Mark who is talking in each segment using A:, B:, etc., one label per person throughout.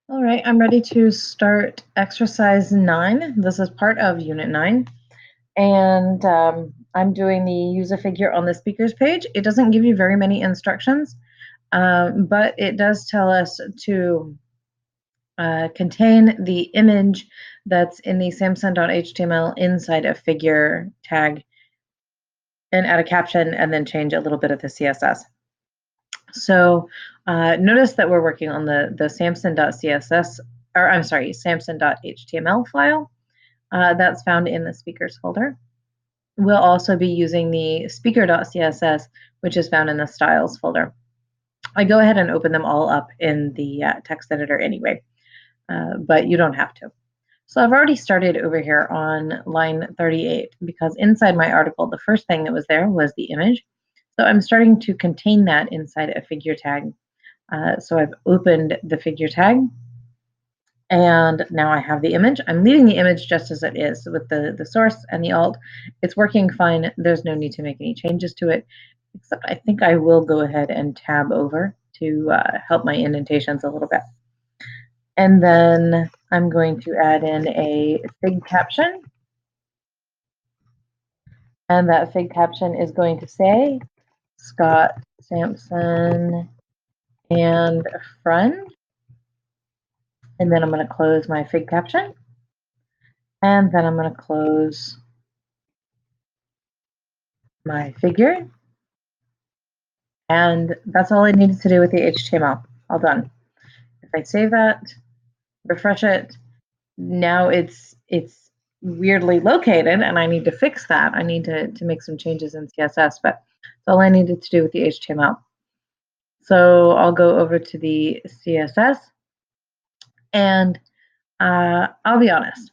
A: All right, I'm ready to start exercise 9. This is part of unit 9. And I'm doing the use a figure on the speakers page. It doesn't give you very many instructions, but it does tell us to contain the image that's in the samson.html inside a figure tag and add a caption and then change a little bit of the CSS. So notice that we're working on the samson.css, or I'm sorry, samson.html file. That's found in the speakers folder. We'll also be using the speaker.css, which is found in the styles folder. I go ahead and open them all up in the text editor anyway, but you don't have to. So I've already started over here on line 38 because inside my article, the first thing that was there was the image. So I'm starting to contain that inside a figure tag. So I've opened the figure tag and now I have the image. I'm leaving the image just as it is with the source and the alt. It's working fine. There's no need to make any changes to it, except I think I will go ahead and tab over to help my indentations a little bit. And then I'm going to add in a fig caption. And that fig caption is going to say, Scott Sampson and a friend. And then I'm going to close my fig caption. And then I'm going to close my figure. And that's all I needed to do with the HTML. All done. If I save that, refresh it, now it's weirdly located and I need to fix that. I need to make some changes in CSS, but that's all I needed to do with the HTML. So I'll go over to the CSS and I'll be honest,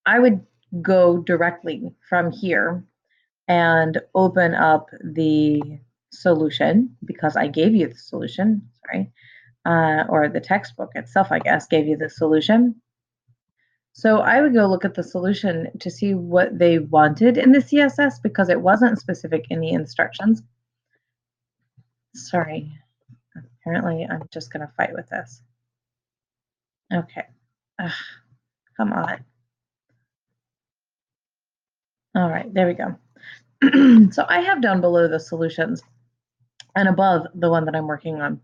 A: I would go directly from here and open up the solution because I gave you the solution, sorry, or the textbook itself, I guess, gave you the solution. So I would go look at the solution to see what they wanted in the CSS because it wasn't specific in the instructions. Sorry, apparently I'm just going to fight with this. Okay, ugh, come on. All right, there we go. So I have down below the solutions and above the one that I'm working on.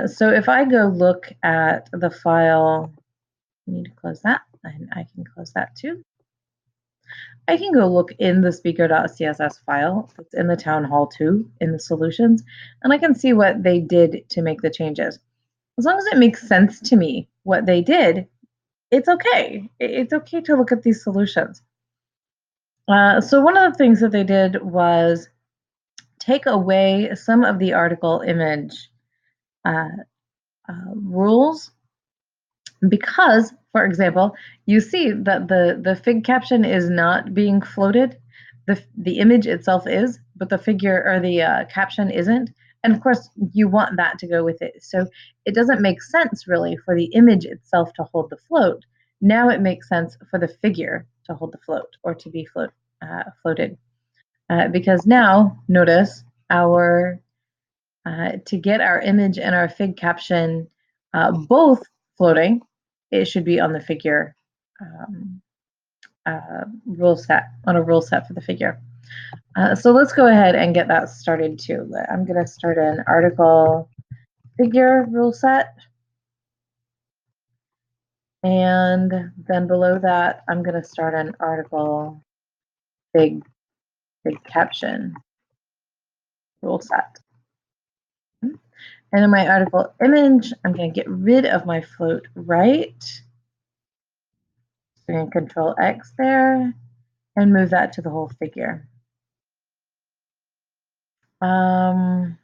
A: So if I go look at the file, I need to close that, and I can close that too. I can go look in the speaker.css file that's in the town hall 2 in the solutions, and I can see what they did to make the changes. As long as it makes sense to me what they did, it's okay. It's okay to look at these solutions. So one of the things that they did was take away some of the article image rules because, for example, you see that the fig caption is not being floated. The image itself is, but the figure or the caption isn't. And of course, you want that to go with it. So it doesn't make sense really for the image itself to hold the float. Now it makes sense for the figure to hold the float or to be floated. Because now, notice our to get our image and our fig caption both floating, it should be on the figure rule set, on a rule set for the figure. So let's go ahead and get that started too. I'm going to start an article figure rule set. And then below that, I'm going to start an article fig caption rule set. And in my article image, I'm going to get rid of my float right. So I'm going to Control X there and move that to the whole figure. I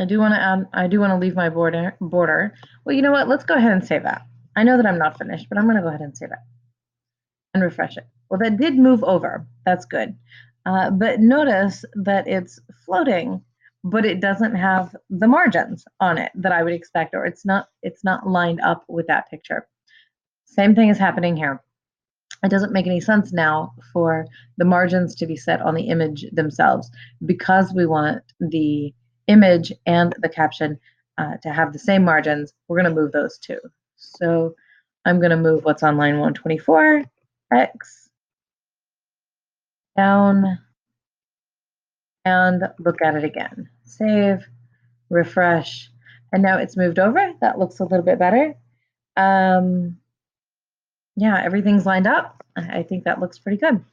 A: do want to leave my border. Well, you know what? Let's go ahead and save that. I know that I'm not finished, but I'm going to go ahead and save it and refresh it. Well, that did move over. That's good. But notice that it's floating, but it doesn't have the margins on it that I would expect, or it's not lined up with that picture. Same thing is happening here. It doesn't make any sense now for the margins to be set on the image themselves because we want the image and the caption to have the same margins, we're going to move those two. So I'm going to move what's on line 124, X, down, and look at it again. Save, refresh, and now it's moved over. That looks a little bit better. Yeah, everything's lined up. I think that looks pretty good.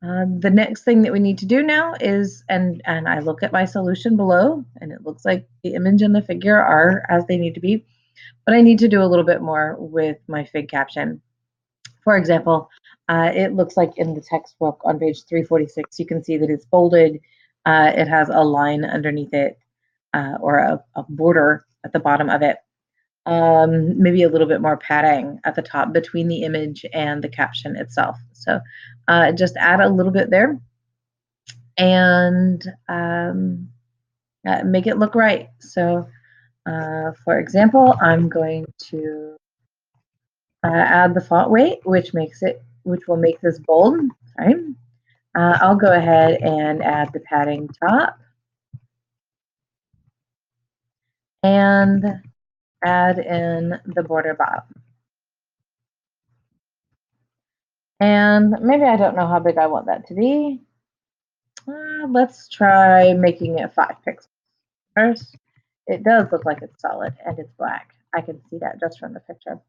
A: The next thing that we need to do now is, and I look at my solution below, and it looks like the image and the figure are as they need to be, but I need to do a little bit more with my fig caption. For example, it looks like in the textbook on page 346, you can see that it's bolded. It has a line underneath it, or a border at the bottom of it. Maybe a little bit more padding at the top between the image and the caption itself. So just add a little bit there and make it look right. So for example, I'm going to add the font weight, which will make this bold. Sorry. I'll go ahead and add the padding top and add in the border bottom. And maybe I don't know how big I want that to be. Let's try making it 5 pixels. First, it does look like it's solid and it's black. I can see that just from the picture.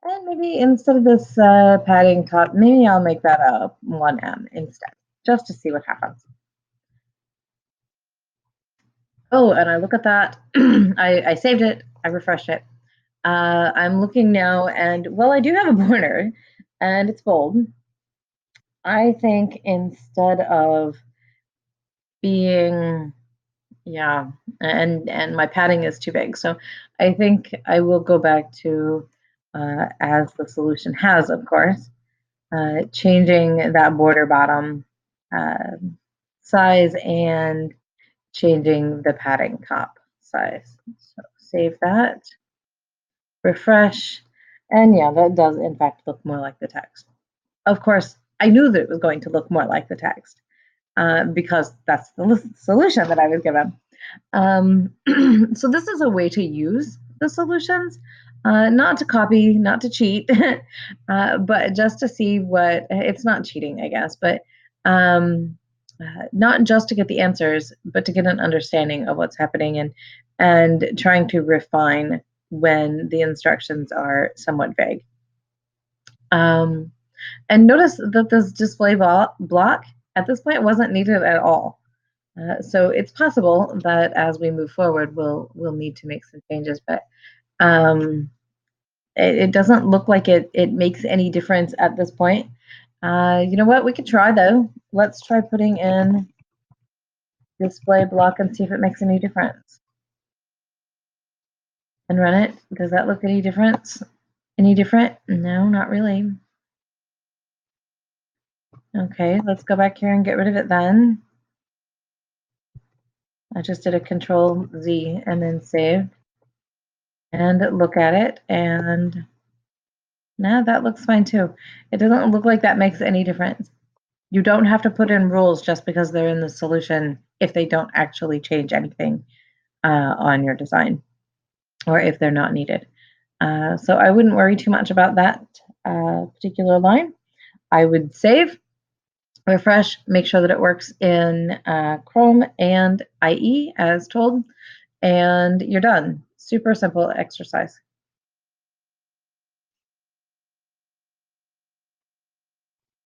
A: And maybe instead of this padding top, maybe I'll make that a 1M instead, just to see what happens. Oh, and I look at that. I saved it. I refreshed it. I'm looking now, and well, I do have a border, and it's bold. I think instead of being, yeah, and my padding is too big, so I think I will go back to as the solution has, of course, changing that border bottom size and changing the padding top size. So save that, refresh, and yeah, that does in fact look more like the text. Of course, I knew that it was going to look more like the text because that's the solution that I was given. So this is a way to use the solutions, not to copy, not to cheat, but just to see what, it's not cheating, I guess, but not just to get the answers, but to get an understanding of what's happening and trying to refine when the instructions are somewhat vague. And notice that this display block at this point wasn't needed at all. So it's possible that as we move forward, we'll need to make some changes, but it doesn't look like it makes any difference at this point. You know what? We could try though. Let's try putting in display block and see if it makes any difference. And run it. Does that look any difference? Any different? No, not really. Okay, let's go back here and get rid of it then. I just did a Control Z and then save. And look at it, and now that looks fine too. It doesn't look like that makes any difference. You don't have to put in rules just because they're in the solution if they don't actually change anything on your design or if they're not needed. So I wouldn't worry too much about that particular line. I would save, refresh, make sure that it works in Chrome and IE as told, and you're done. Super simple exercise.